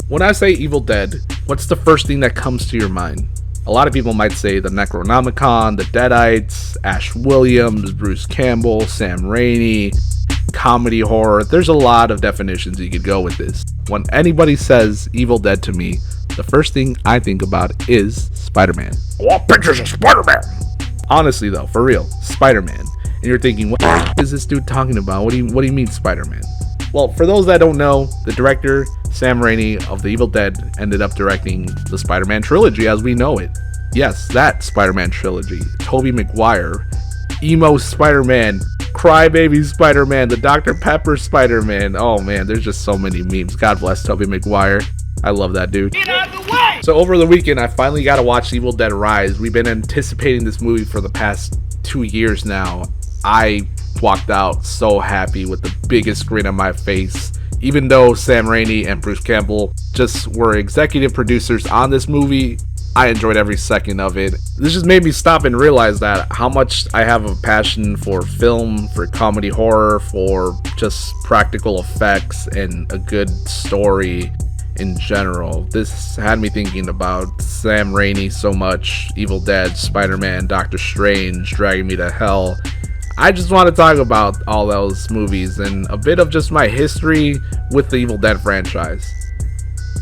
When I say Evil Dead, what's the first thing that comes to your mind? A lot of people might say the Necronomicon, the Deadites, Ash Williams, Bruce Campbell, Sam Raimi, comedy horror. There's a lot of definitions you could go with this. When anybody says Evil Dead to me, the first thing I think about is Spider-Man. I want pictures of Spider-Man! Honestly though, for real, Spider-Man. And you're thinking, what is this dude talking about? What do you mean Spider-Man? Well, for those that don't know, the director, Sam Raimi of The Evil Dead, ended up directing the Spider-Man trilogy as we know it. Yes, that Spider-Man trilogy. Tobey Maguire, Emo Spider-Man, Crybaby Spider-Man, the Dr. Pepper Spider-Man. Oh man, there's just so many memes. God bless Tobey Maguire. I love that dude. Get out of the way! So over the weekend, I finally got to watch Evil Dead Rise. We've been anticipating this movie for the past 2 years now. I walked out so happy with the biggest grin on my face. Even though Sam Raimi and Bruce Campbell just were executive producers on this movie, I enjoyed every second of it. This just made me stop and realize that how much I have a passion for film, for comedy horror, for just practical effects and a good story in general. This had me thinking about Sam Raimi so much, Evil Dead, Spider-Man, Doctor Strange, dragging me to hell. I just want to talk about all those movies and a bit of just my history with the Evil Dead franchise.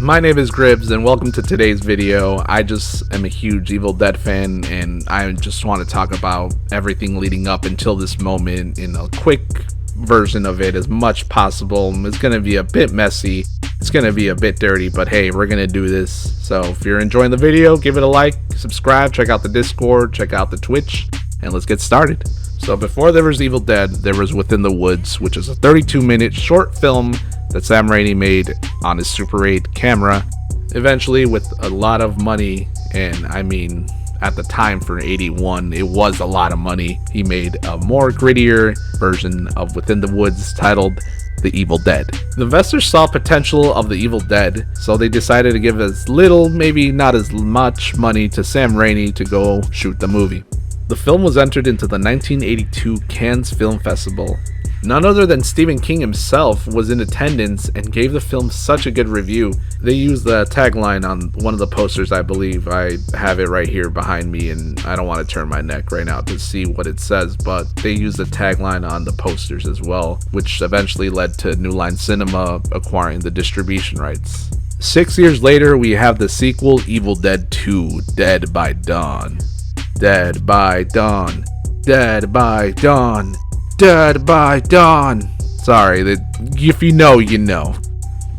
My name is Gribbs and welcome to today's video. I just am a huge Evil Dead fan and I just want to talk about everything leading up until this moment in a quick version of it as much possible. It's going to be a bit messy, it's going to be a bit dirty, but hey, we're going to do this. So if you're enjoying the video, give it a like, subscribe, check out the Discord, check out the Twitch, and let's get started. So before there was Evil Dead, there was Within the Woods, which is a 32-minute short film that Sam Raimi made on his Super 8 camera, eventually with a lot of money, and I mean, at the time for 81, it was a lot of money. He made a more grittier version of Within the Woods titled The Evil Dead. The investors saw potential of The Evil Dead, so they decided to give as little, maybe not as much money to Sam Raimi to go shoot the movie. The film was entered into the 1982 Cannes Film Festival. None other than Stephen King himself was in attendance and gave the film such a good review. They used the tagline on one of the posters, I believe. I have it right here behind me and I don't want to turn my neck right now to see what it says, but they used the tagline on the posters as well, which eventually led to New Line Cinema acquiring the distribution rights. 6 years later, we have the sequel, Evil Dead 2, Dead by Dawn. Dead by Dawn, Dead by Dawn, Dead by Dawn. Sorry, if you know, you know.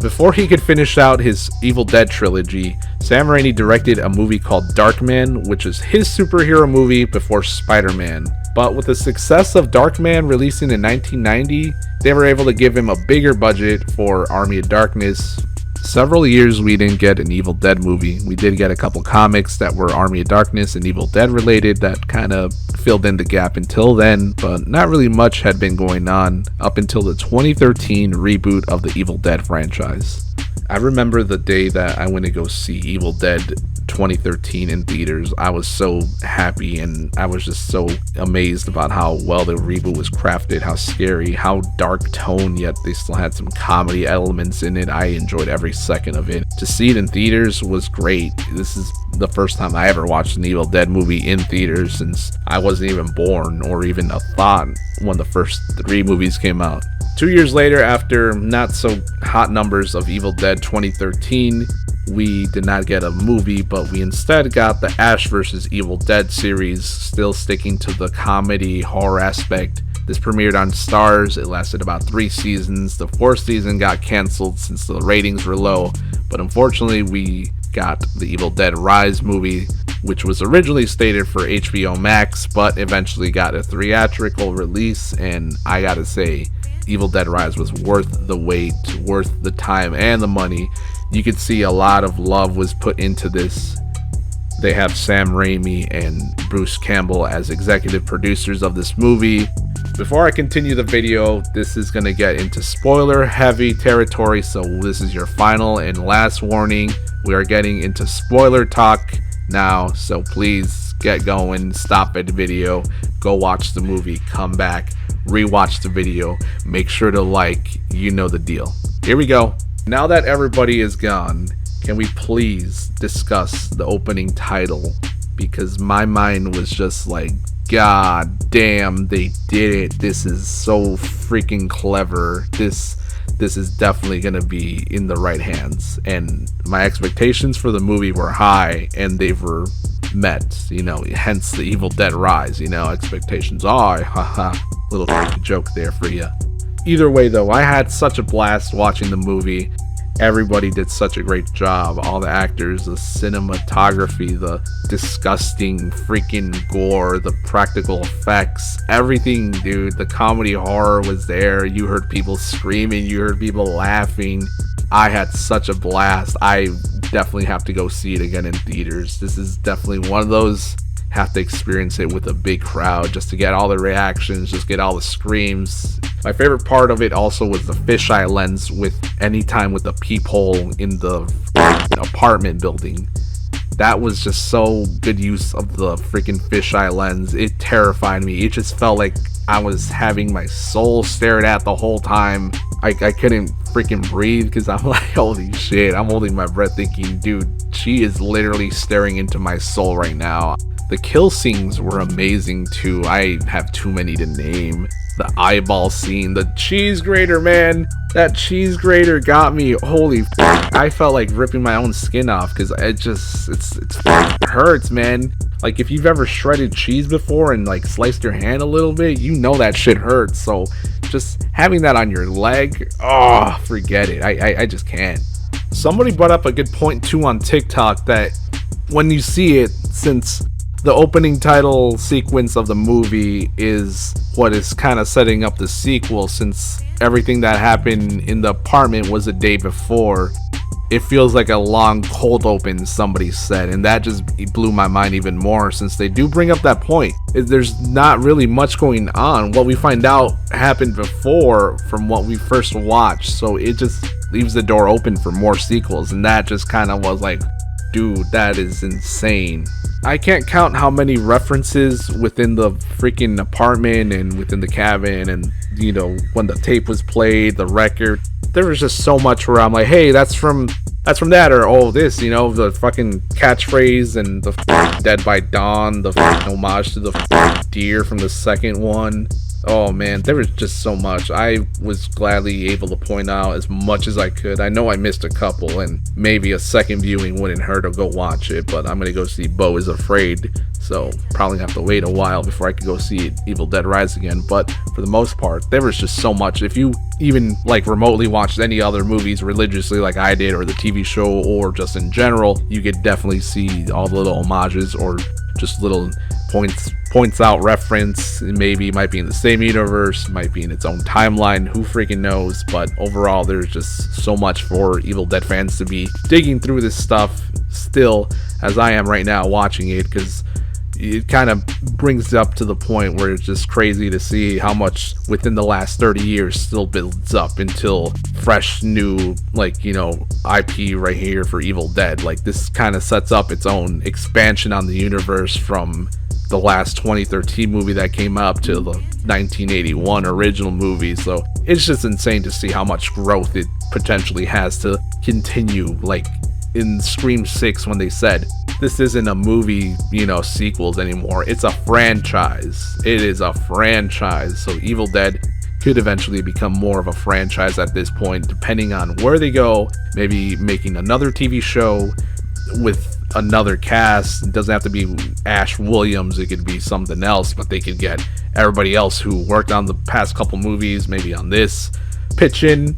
Before he could finish out his Evil Dead trilogy, Sam Raimi directed a movie called Darkman, which is his superhero movie before Spider-Man. But with the success of Darkman releasing in 1990, they were able to give him a bigger budget for Army of Darkness. Several years we didn't get an Evil Dead movie. We did get a couple comics that were Army of Darkness and Evil Dead related that kind of filled in the gap until then, but not really much had been going on up until the 2013 reboot of the Evil Dead franchise. I remember the day that I went to go see Evil Dead 2013 in theaters. I was so happy and I was just so amazed about how well the reboot was crafted, how scary, how dark tone, yet they still had some comedy elements in it. I enjoyed every second of it. To see it in theaters was great. This is the first time I ever watched an Evil Dead movie in theaters since I wasn't even born or even a thought when the first 3 movies came out. 2 years later, after not so hot numbers of Evil Dead 2013, we did not get a movie, but we instead got the Ash vs. Evil Dead series, still sticking to the comedy horror aspect. This premiered on Starz. It lasted about 3 seasons. The 4th season got canceled since the ratings were low, but unfortunately we got the Evil Dead Rise movie, which was originally slated for HBO Max, but eventually got a theatrical release, and I gotta say, Evil Dead Rise was worth the wait, worth the time and the money. You could see a lot of love was put into this. They have Sam Raimi and Bruce Campbell as executive producers of this movie. Before I continue the video, this is going to get into spoiler heavy territory, so this is your final and last warning. We are getting into spoiler talk now, so please get going, stop at the video, go watch the movie, come back, rewatch the video, make sure to like, you know the deal. Here we go. Now that everybody is gone, can we please discuss the opening title? Because my mind was just like, God damn, they did it. This is so freaking clever. This is definitely gonna be in the right hands. And my expectations for the movie were high, and they were met. Hence the Evil Dead Rise. Expectations are, haha, little joke there for you. Either way, though, I had such a blast watching the movie. Everybody did such a great job. All the actors, the cinematography, the disgusting freaking gore, the practical effects, everything, dude. The comedy horror was there. You heard people screaming, you heard people laughing. I had such a blast. I definitely have to go see it again in theaters. This is definitely one of those, have to experience it with a big crowd just to get all the reactions, just get all the screams. My favorite part of it also was the fisheye lens with anytime with the peephole in the apartment building. That was just so good use of the freaking fisheye lens. It terrified me. It just felt like I was having my soul stared at the whole time. I couldn't freaking breathe because I'm like, holy shit. I'm holding my breath thinking, dude, she is literally staring into my soul right now. The kill scenes were amazing too. I have too many to name. The eyeball scene, the cheese grater, man. That cheese grater got me. Holy I felt like ripping my own skin off because it hurts, man. Like if you've ever shredded cheese before and like sliced your hand a little bit, you know that shit hurts. So just having that on your leg, oh, forget it. I just can't. Somebody brought up a good point too on TikTok that when you see it, since the opening title sequence of the movie is what is kind of setting up the sequel, since everything that happened in the apartment was a day before, it feels like a long cold open, somebody said, and that just blew my mind even more, since they do bring up that point. There's not really much going on. What we find out happened before from what we first watched, so it just leaves the door open for more sequels, and that just kind of was like, dude, that is insane. I can't count how many references within the freaking apartment and within the cabin, and when the tape was played, the record, there was just so much where I'm like, hey, that's from that, or oh, this, the fucking catchphrase and the Dead by Dawn, the homage to the deer from the second one. Oh man, there was just so much. I was gladly able to point out as much as I could. I know I missed a couple, and maybe a second viewing wouldn't hurt to go watch it, but I'm gonna go see Beau is Afraid, so probably have to wait a while before I could go see Evil Dead Rise again. But for the most part, there was just so much. If you even like remotely watched any other movies religiously like I did, or the TV show, or just in general, you could definitely see all the little homages or just little points out reference. Maybe it might be in the same universe, might be in its own timeline, who freaking knows. But overall, there's just so much for Evil Dead fans to be digging through this stuff still, as I am right now watching it, because it kind of brings it up to the point where it's just crazy to see how much within the last 30 years still builds up until fresh new IP right here for Evil Dead. Like this kind of sets up its own expansion on the universe from the last 2013 movie that came up to the 1981 original movie. So it's just insane to see how much growth it potentially has to continue. Like in Scream 6, when they said this isn't a movie, sequels anymore, it's a franchise. It is a franchise. So Evil Dead could eventually become more of a franchise at this point, depending on where they go. Maybe making another TV show with another cast. It doesn't have to be Ash Williams, it could be something else, but they could get everybody else who worked on the past couple movies, maybe on this, pitch in,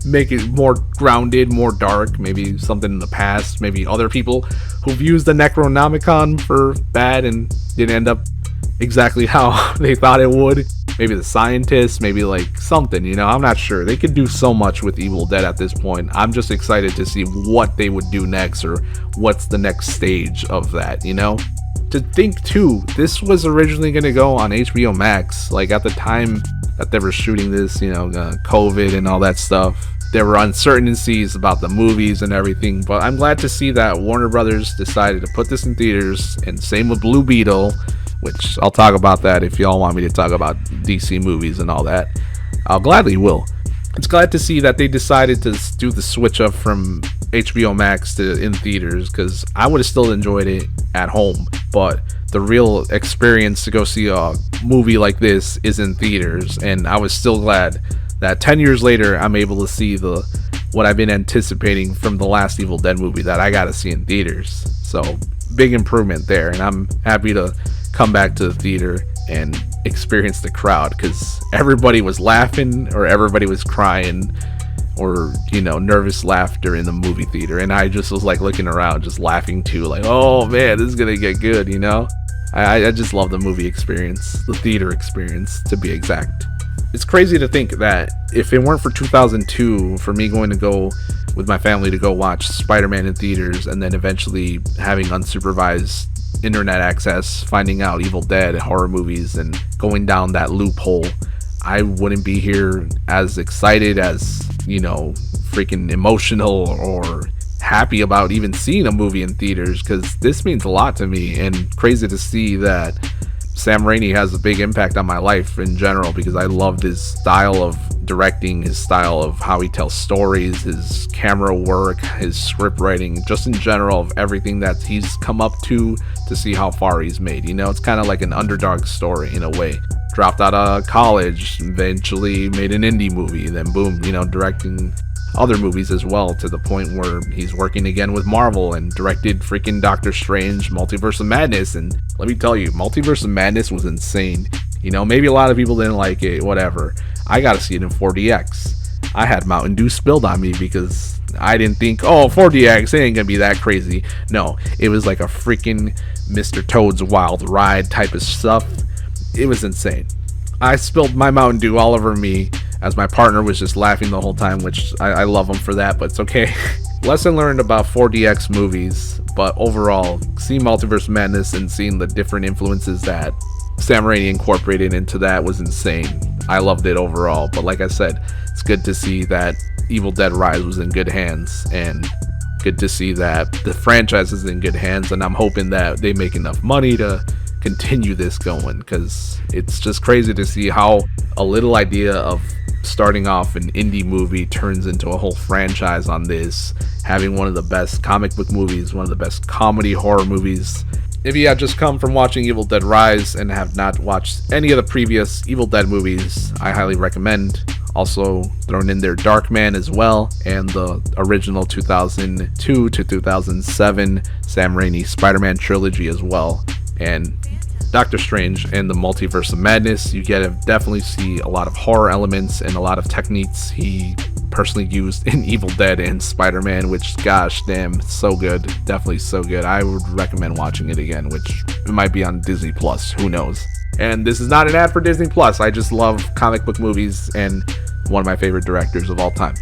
make it more grounded, more dark, maybe something in the past, maybe other people who've used the Necronomicon for bad and didn't end up exactly how they thought it would. Maybe the scientists, maybe like something, I'm not sure. They could do so much with Evil Dead at this point. I'm just excited to see what they would do next, or what's the next stage of that, To think too, this was originally going to go on HBO Max, like at the time that they were shooting this, COVID and all that stuff. There were uncertainties about the movies and everything, but I'm glad to see that Warner Brothers decided to put this in theaters, and same with Blue Beetle, which I'll talk about that if y'all want me to talk about DC movies and all that. I'll gladly will. It's glad to see that they decided to do the switch up from HBO Max to in theaters, because I would have still enjoyed it at home, but the real experience to go see a movie like this is in theaters, and I was still glad that 10 years later I'm able to see the what I've been anticipating from the last Evil Dead movie that I got to see in theaters. So big improvement there, and I'm happy to come back to the theater and experience the crowd, because everybody was laughing or everybody was crying or nervous laughter in the movie theater, and I just was like looking around just laughing too, like, oh man, this is gonna get good. I just love the movie experience, the theater experience to be exact. It's crazy to think that if it weren't for 2002, for me going to go with my family to go watch Spider-Man in theaters, and then eventually having unsupervised internet access, finding out Evil Dead horror movies and going down that loophole, I wouldn't be here as excited, as freaking emotional or happy about even seeing a movie in theaters, because this means a lot to me. And crazy to see that Sam Raimi has a big impact on my life in general, because I love his style of directing, his style of how he tells stories, his camera work, his script writing, just in general of everything that he's come up to see how far he's made. It's kind of like an underdog story in a way. Dropped out of college, eventually made an indie movie, then boom, directing other movies as well, to the point where he's working again with Marvel and directed freaking Doctor Strange Multiverse of Madness. And let me tell you, Multiverse of Madness was insane. Maybe a lot of people didn't like it, whatever. I got to see it in 4DX. I had Mountain Dew spilled on me because I didn't think, oh, 4DX, it ain't gonna be that crazy. No, it was like a freaking Mr. Toad's Wild Ride type of stuff. It was insane. I spilled my Mountain Dew all over me as my partner was just laughing the whole time, which I love him for that, but it's okay. Lesson learned about 4DX movies, but overall, seeing Multiverse of Madness and seeing the different influences that Sam Raimi incorporated into that was insane. I loved it overall, but like I said, it's good to see that Evil Dead Rise was in good hands, and good to see that the franchise is in good hands, and I'm hoping that they make enough money to continue this going, because it's just crazy to see how a little idea of starting off an indie movie turns into a whole franchise on this, having one of the best comic book movies, one of the best comedy horror movies. If you have just come from watching Evil Dead Rise and have not watched any of the previous Evil Dead movies, I highly recommend. Also thrown in there Darkman as well, and the original 2002 to 2007 Sam Raimi Spider-Man trilogy as well, and Doctor Strange and the Multiverse of Madness. You get to definitely see a lot of horror elements and a lot of techniques he personally used in Evil Dead and Spider-Man, which, gosh damn, so good. Definitely so good. I would recommend watching it again, which it might be on Disney Plus, who knows. And this is not an ad for Disney Plus. I just love comic book movies and one of my favorite directors of all time.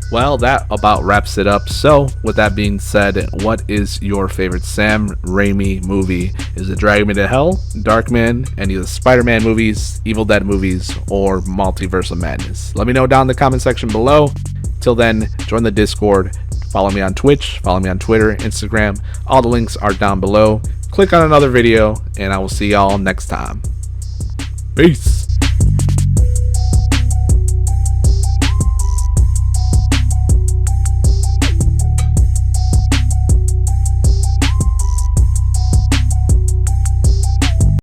Well, that about wraps it up. So, with that being said, what is your favorite Sam Raimi movie? Is it Drag Me to Hell, Darkman, any of the Spider-Man movies, Evil Dead movies, or Multiverse of Madness? Let me know down in the comment section below. Till then, join the Discord, follow me on Twitch, follow me on Twitter, Instagram. All the links are down below. Click on another video, and I will see y'all next time. Peace.